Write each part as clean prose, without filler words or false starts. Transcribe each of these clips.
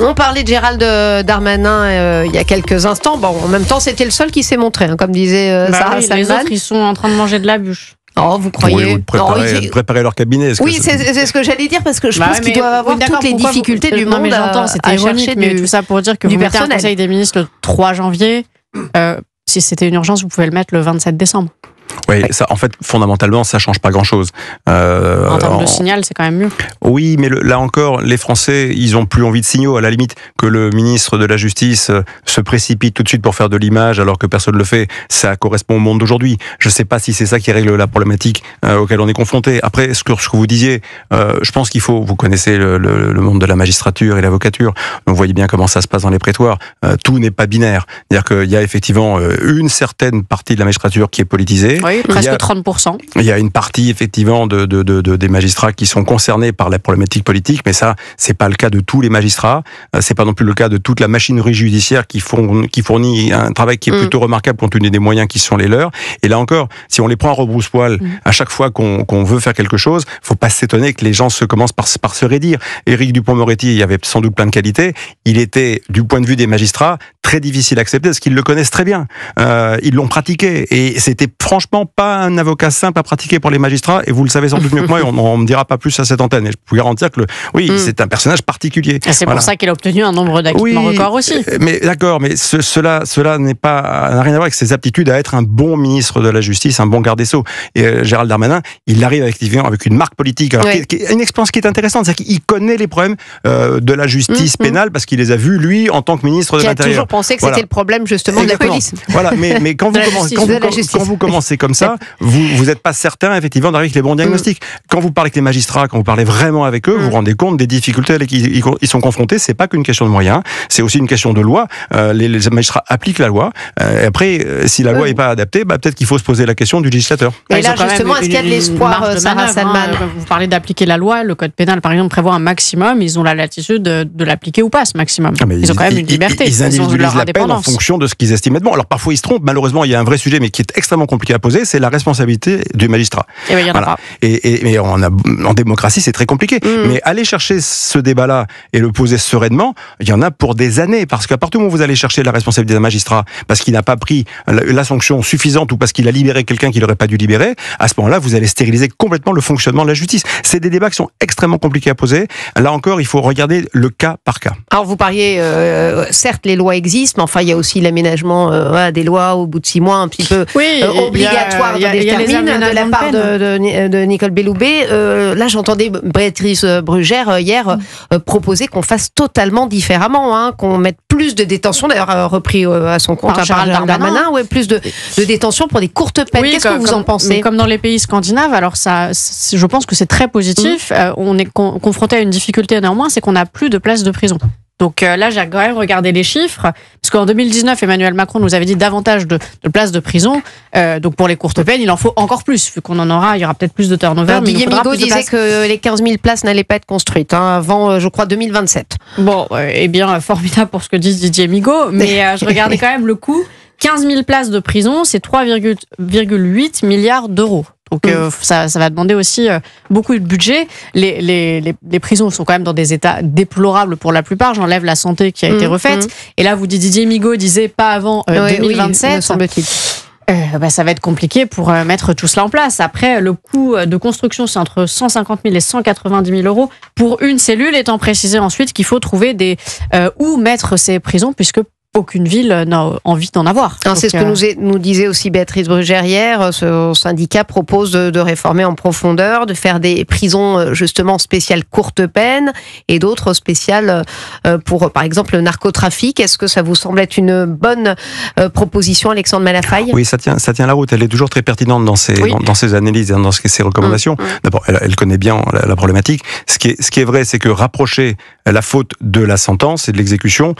On parlait de Gérald Darmanin il y a quelques instants. Bon, en même temps, c'était le seul qui s'est montré, comme disait Sarah Salman. Les autres, ils sont en train de manger de la bûche. Oh, vous croyez préparer leur cabinet. Oui, c'est ce que j'allais dire, parce que je pense qu'ils doivent avoir toutes les difficultés du monde à chercher mais tout ça pour dire que vous mettez un conseil des ministres le 3 janvier. Si c'était une urgence, vous pouvez le mettre le 27 décembre. Oui, ça, en fait, fondamentalement, ça change pas grand-chose. En termes de signal, c'est quand même mieux. Oui, mais là encore, les Français, ils ont plus envie de signaux. À la limite, que le ministre de la Justice se précipite tout de suite pour faire de l'image, alors que personne ne le fait, ça correspond au monde d'aujourd'hui. Je sais pas si c'est ça qui règle la problématique auquel on est confronté. Après, ce que vous disiez, je pense qu'il faut. Vous connaissez le monde de la magistrature et l'avocature. Donc, vous voyez bien comment ça se passe dans les prétoires. Tout n'est pas binaire. C'est-à-dire qu'il y a effectivement une certaine partie de la magistrature qui est politisée. Oui, presque 30%. Il y a une partie effectivement des magistrats qui sont concernés par la problématique politique, mais ça, c'est pas le cas de tous les magistrats. C'est pas non plus le cas de toute la machinerie judiciaire qui fournit un travail qui est plutôt remarquable compte tenu des moyens qui sont les leurs. Et là encore, si on les prend à rebrousse-poil à chaque fois qu'on veut faire quelque chose, faut pas s'étonner que les gens commencent par se raidir. Éric Dupond-Moretti, il y avait sans doute plein de qualités. Il était, du point de vue des magistrats, très difficile à accepter parce qu'ils le connaissent très bien. Ils l'ont pratiqué et c'était franchement pas un avocat simple à pratiquer pour les magistrats, et vous le savez sans doute mieux que moi, et on me dira pas plus à cette antenne. Et je peux garantir que c'est un personnage particulier. Et c'est pour ça qu'il a obtenu un nombre d'acquittements record aussi. Mais d'accord, mais cela n'a rien à voir avec ses aptitudes à être un bon ministre de la Justice, un bon garde des Sceaux. Et Gérald Darmanin, il arrive effectivement avec une marque politique, alors, qui est une expérience qui est intéressante, c'est-à-dire qu'il connaît les problèmes de la justice pénale parce qu'il les a vus lui en tant que ministre de l'Intérieur. Qui a toujours pensé que c'était le problème justement de la police. Voilà, mais quand vous commencez comme ça, vous n'êtes pas certain effectivement d'arriver avec les bons diagnostics. Quand vous parlez avec les magistrats, quand vous parlez vraiment avec eux, vous vous rendez compte des difficultés auxquelles ils sont confrontés. C'est pas qu'une question de moyens, c'est aussi une question de loi. Les magistrats appliquent la loi. Et après, si la loi n'est pas adaptée, peut-être qu'il faut se poser la question du législateur. Et là, justement, est-ce qu'il y a de l'espoir, Sarah Salman? Vous parlez d'appliquer la loi, le code pénal, par exemple, prévoit un maximum. Ils ont la latitude de l'appliquer ou pas, ce maximum. Ils ont quand même une liberté. Ils individualisent la peine en fonction de ce qu'ils estiment être bon. Alors parfois, ils se trompent. Malheureusement, il y a un vrai sujet, mais qui est extrêmement compliqué à poser, c'est la responsabilité du magistrat. Et il y en a pas. Mais en démocratie, c'est très compliqué. Mais aller chercher ce débat-là et le poser sereinement, il y en a pour des années. Parce qu'à partir du moment où vous allez chercher la responsabilité d'un magistrat, parce qu'il n'a pas pris la sanction suffisante ou parce qu'il a libéré quelqu'un qu'il n'aurait pas dû libérer, à ce moment-là, vous allez stériliser complètement le fonctionnement de la justice. C'est des débats qui sont extrêmement compliqués à poser. Là encore, il faut regarder le cas par cas. Alors vous parliez, certes, les lois existent, mais enfin, il y a aussi l'aménagement des lois au bout de 6 mois, un petit peu obligatoire de la part de Nicole Belloubet. Là, j'entendais Béatrice Brugère hier proposer qu'on fasse totalement différemment, qu'on mette plus de détention, d'ailleurs repris à son compte par Gérald Darmanin, plus de détention pour des courtes peines. Qu'est-ce que vous en pensez? Comme dans les pays scandinaves, alors ça, je pense que c'est très positif. On est confronté à une difficulté néanmoins, c'est qu'on n'a plus de places de prison. Donc là, j'ai quand même regardé les chiffres, parce qu'en 2019, Emmanuel Macron nous avait dit davantage de places de prison. Donc pour les courtes peines, il en faut encore plus, vu qu'on en aura, il y aura peut-être plus de turnover. Didier Migaud disait que les 15 000 places n'allaient pas être construites avant, je crois, 2027. Bon, eh bien, formidable pour ce que dit Didier Migaud, mais je regardais quand même le coût. 15 000 places de prison, c'est 3,8 milliards d'euros. Donc ça va demander aussi beaucoup de budget. Les prisons sont quand même dans des états déplorables pour la plupart. J'enlève la santé qui a été refaite. Et là, vous dites, Didier Migaud disait pas avant 2027. Oui, me semble-t-il. Ça va être compliqué pour mettre tout cela en place. Après, le coût de construction, c'est entre 150 000 et 190 000 euros pour une cellule, étant précisé ensuite qu'il faut trouver où mettre ces prisons, puisque aucune ville n'a envie d'en avoir. C'est ce que nous disait aussi Béatrice Brugère hier. Ce syndicat propose de réformer en profondeur, de faire des prisons justement spéciales courte peine et d'autres spéciales pour, par exemple, le narcotrafic. Est-ce que ça vous semble être une bonne proposition, Alexandre Malafaille? Oui, ça tient la route. Elle est toujours très pertinente dans ses analyses et dans ses recommandations. D'abord, elle connaît bien la problématique. Ce qui est vrai, c'est que rapprocher la faute de la sentence et de l'exécution,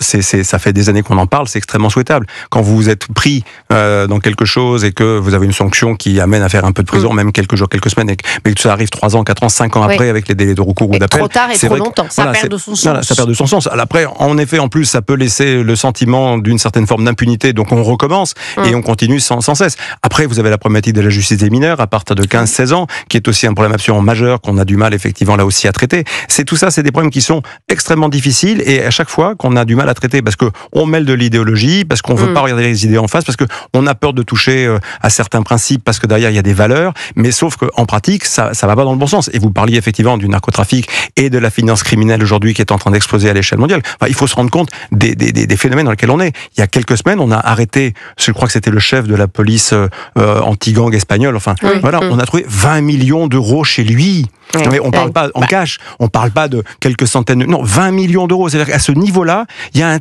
ça fait des années qu'on en parle, c'est extrêmement souhaitable. Quand vous êtes pris dans quelque chose et que vous avez une sanction qui amène à faire un peu de prison, même quelques jours, quelques semaines, mais que ça arrive 3 ans, 4 ans, 5 ans après avec les délais de recours ou d'appel. Trop tard et trop longtemps. Ça perd de son sens. Voilà, ça perd de son sens. Après, en effet, en plus, ça peut laisser le sentiment d'une certaine forme d'impunité, donc on recommence et on continue sans cesse. Après, vous avez la problématique de la justice des mineurs à partir de 15-16 ans, qui est aussi un problème absolument majeur qu'on a du mal effectivement là aussi à traiter. C'est tout ça, c'est des problèmes qui sont extrêmement difficiles et à chaque fois qu'on a du mal à traiter parce que on mêle de l'idéologie, parce qu'on veut pas regarder les idées en face, parce que on a peur de toucher à certains principes, parce que derrière il y a des valeurs, mais sauf qu'en pratique ça va pas dans le bon sens. Et vous parliez effectivement du narcotrafic et de la finance criminelle aujourd'hui qui est en train d'exploser à l'échelle mondiale. Enfin, il faut se rendre compte des phénomènes dans lesquels on est. Il y a quelques semaines, on a arrêté, je crois que c'était le chef de la police anti-gang espagnole. Enfin, voilà, on a trouvé 20 millions d'euros chez lui. Mais on parle pas en cash, on parle pas de quelques centaines, non, 20 millions d'euros. C'est-à-dire qu'à ce niveau-là, il y a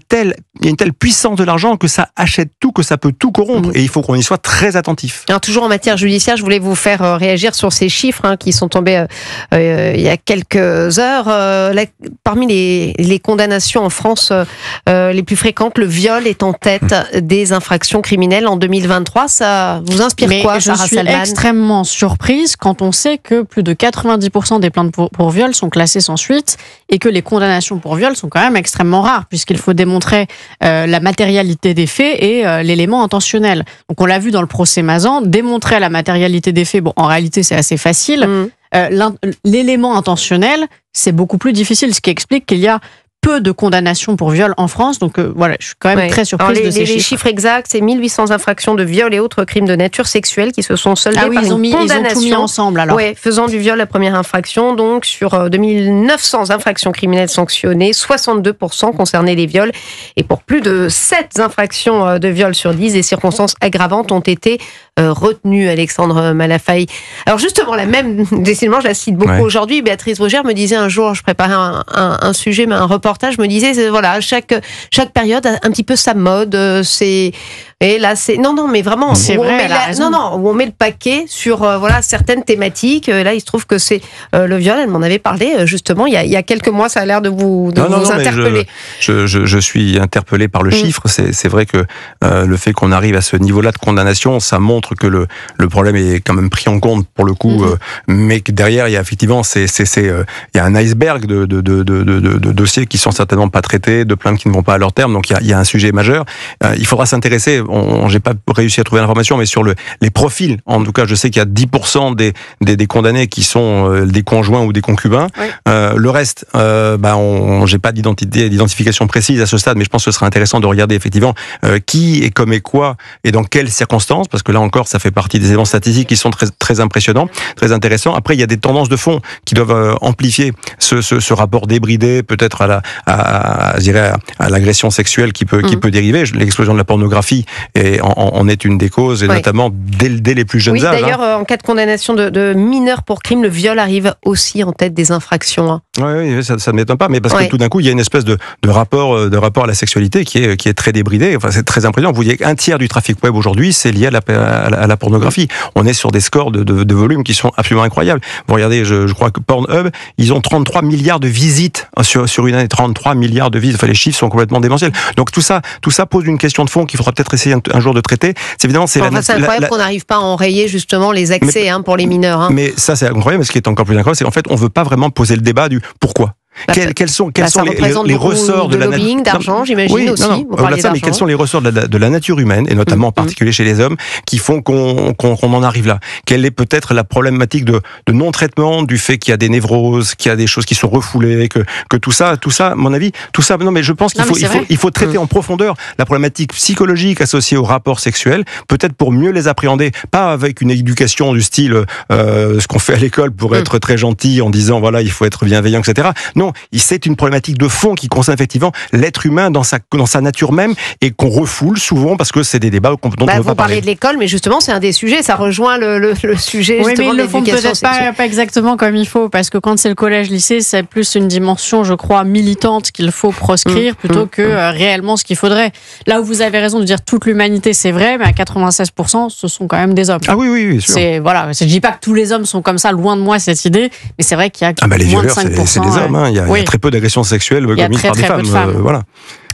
une telle puissance de l'argent que ça achète tout, que ça peut tout corrompre. Et il faut qu'on y soit très attentif. Alors, toujours en matière judiciaire, je voulais vous faire réagir sur ces chiffres qui sont tombés il y a quelques heures. Parmi les condamnations en France les plus fréquentes, le viol est en tête des infractions criminelles en 2023. Ça vous inspire quoi, Sarah Salman ? Je suis extrêmement surprise quand on sait que plus de 90% des plaintes pour viol sont classées sans suite et que les condamnations pour viol sont quand même extrêmement rares puisqu'il faut démontrer la matérialité des faits et l'élément intentionnel. Donc on l'a vu dans le procès Mazan, démontrer la matérialité des faits, bon en réalité c'est assez facile. L'élément intentionnel, c'est beaucoup plus difficile, ce qui explique qu'il y a peu de condamnations pour viol en France, donc voilà, je suis quand même très surprise de ces chiffres. Les chiffres exacts, c'est 1800 infractions de viol et autres crimes de nature sexuelle qui se sont soldés par une condamnation. Ils ont tout mis ensemble alors. Oui, faisant du viol la première infraction, donc sur 2900 infractions criminelles sanctionnées, 62% concernaient les viols, et pour plus de 7 infractions de viol sur 10, des circonstances aggravantes ont été retenues, Alexandre Malafaille. Alors justement, la même, décidément, je la cite beaucoup aujourd'hui, Béatrice Brugère me disait un jour, je préparais un sujet, mais un reportage, je me disais, voilà, chaque période a un petit peu sa mode, et là, c'est non, mais vraiment, c'est vrai, où on met le paquet sur voilà certaines thématiques. Là, il se trouve que c'est le viol. Elle m'en avait parlé justement il y a quelques mois. Ça a l'air de vous interpeller. Je suis interpellé par le chiffre. C'est vrai que le fait qu'on arrive à ce niveau-là de condamnation, ça montre que le problème est quand même pris en compte pour le coup, mais que derrière, il y a effectivement, il y a un iceberg de dossiers qui sont certainement pas traités, de plaintes qui ne vont pas à leur terme. Donc il y a un sujet majeur. Il faudra s'intéresser. J'ai pas réussi à trouver l'information, mais sur les profils, en tout cas, je sais qu'il y a 10% des condamnés qui sont des conjoints ou des concubins. Le reste, j'ai pas d'identification précise à ce stade, mais je pense que ce serait intéressant de regarder effectivement qui et comme et quoi et dans quelles circonstances, parce que là encore, ça fait partie des éléments statistiques qui sont très, très impressionnants, très intéressants. Après, il y a des tendances de fond qui doivent amplifier ce rapport débridé, peut-être à l'agression sexuelle qui peut dériver. L'explosion de la pornographie en est une des causes, et notamment dès les plus jeunes âges. D'ailleurs, en cas de condamnation de mineurs pour crime, le viol arrive aussi en tête des infractions. Oui, ça ne m'étonne pas, mais parce que tout d'un coup, il y a une espèce de rapport à la sexualité qui est très débridé. Enfin, c'est très impressionnant. Vous voyez qu'un tiers du trafic web aujourd'hui, c'est lié à la pornographie. On est sur des scores de volume qui sont absolument incroyables. Vous regardez, je crois que Pornhub, ils ont 33 milliards de visites sur une année, 33 milliards de visites. Enfin, les chiffres sont complètement démentiels. Donc tout ça pose une question de fond qu'il faudra peut-être essayer un jour de traiter. C'est évidemment, c'est incroyable qu'on n'arrive pas à enrayer justement les accès pour les mineurs. Mais ça, c'est incroyable. Mais ce qui est encore plus incroyable, c'est qu'en fait, on veut pas vraiment poser le débat du pourquoi. Quels sont les ressorts de la lobbying, d'argent, j'imagine aussi. Mais quels sont les ressorts de la nature humaine, et notamment en particulier chez les hommes, qui font qu'on en arrive là? Quelle est peut-être la problématique de non-traitement, du fait qu'il y a des névroses, qu'il y a des choses qui sont refoulées, que tout ça, à mon avis, non, mais je pense qu'il faut traiter en profondeur la problématique psychologique associée au rapport sexuel, peut-être pour mieux les appréhender, pas avec une éducation du style ce qu'on fait à l'école pour être très gentil en disant voilà, il faut être bienveillant, etc. Non, c'est une problématique de fond qui concerne effectivement l'être humain dans sa nature même, et qu'on refoule souvent parce que c'est des débats dont on ne veut pas parler. Vous parlez de l'école, mais justement c'est un des sujets, ça rejoint le sujet justement de l'éducation sexuelle. Oui, mais ils le font peut-être pas exactement comme il faut, parce que quand c'est le collège-lycée, c'est plus une dimension, je crois, militante qu'il faut proscrire plutôt que réellement ce qu'il faudrait. Là où vous avez raison de dire toute l'humanité, c'est vrai, mais à 96%, ce sont quand même des hommes. Ah oui, sûr. Je dis pas que tous les hommes sont comme ça, loin de moi cette idée, mais c'est vrai qu'il y a les moins de violeurs, 5%. c'est des hommes. Il y a très peu d'agressions sexuelles commises par des femmes. Voilà.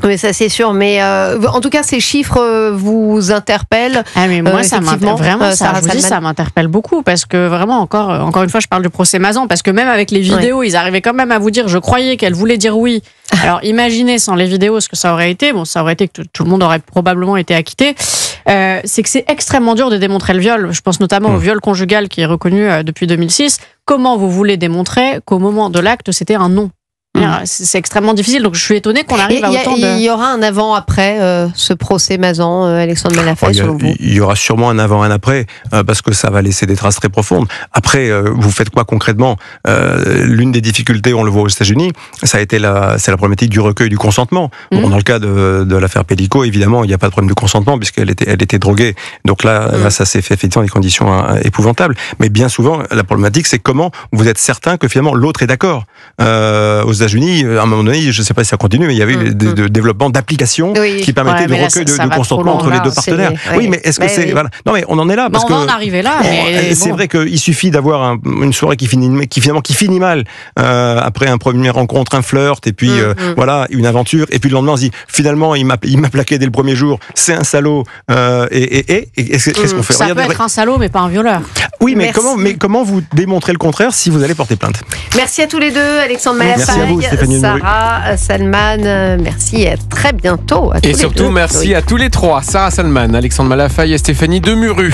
Oui, ça c'est sûr, mais en tout cas ces chiffres vous interpellent. Ah mais moi ça m'interpelle beaucoup parce que vraiment encore une fois je parle du procès Mazan parce que même avec les vidéos ils arrivaient quand même à vous dire je croyais qu'elle voulait dire oui. Alors imaginez sans les vidéos ce que ça aurait été. Bon, ça aurait été que tout le monde aurait probablement été acquitté. C'est que c'est extrêmement dur de démontrer le viol. Je pense notamment au viol conjugal qui est reconnu depuis 2006. Comment vous voulez démontrer qu'au moment de l'acte c'était un non? C'est extrêmement difficile, donc je suis étonnée qu'on arrive à autant de... Il y aura un avant-après ce procès Mazan, Alexandre Malafaye, selon vous? Il y aura sûrement un avant et un après, parce que ça va laisser des traces très profondes. Après, vous faites quoi concrètement? L'une des difficultés, on le voit aux États-Unis, c'est la problématique du recueil du consentement. Bon, dans le cas de l'affaire Pellico, évidemment, il n'y a pas de problème de consentement, puisqu'elle était droguée. Donc là, ça s'est fait effectivement dans des conditions épouvantables. Mais bien souvent, la problématique, c'est comment vous êtes certain que finalement l'autre est d'accord. Aux États-Unis, à un moment donné, je ne sais pas si ça continue, mais il y avait des développements d'applications qui permettaient de recueil de consentement entre les deux partenaires. Oui, mais est-ce que c'est... Voilà. Non, mais on en est là. Parce on va en arriver là. C'est vrai qu'il suffit d'avoir une soirée qui finit mal, après un premier rencontre, un flirt, et puis voilà, une aventure, et puis le lendemain on se dit, finalement, il m'a plaqué dès le premier jour, c'est un salaud, qu'est-ce qu'on fait? Ça peut être un salaud, mais pas un violeur. Oui, mais comment vous démontrez le contraire si vous allez porter plainte? Merci à tous les deux, Alexandre Malafaye, Sarah Salman, merci et à très bientôt. Et surtout, merci à tous les trois, Sarah Salman, Alexandre Malafaye et Stéphanie Demuru.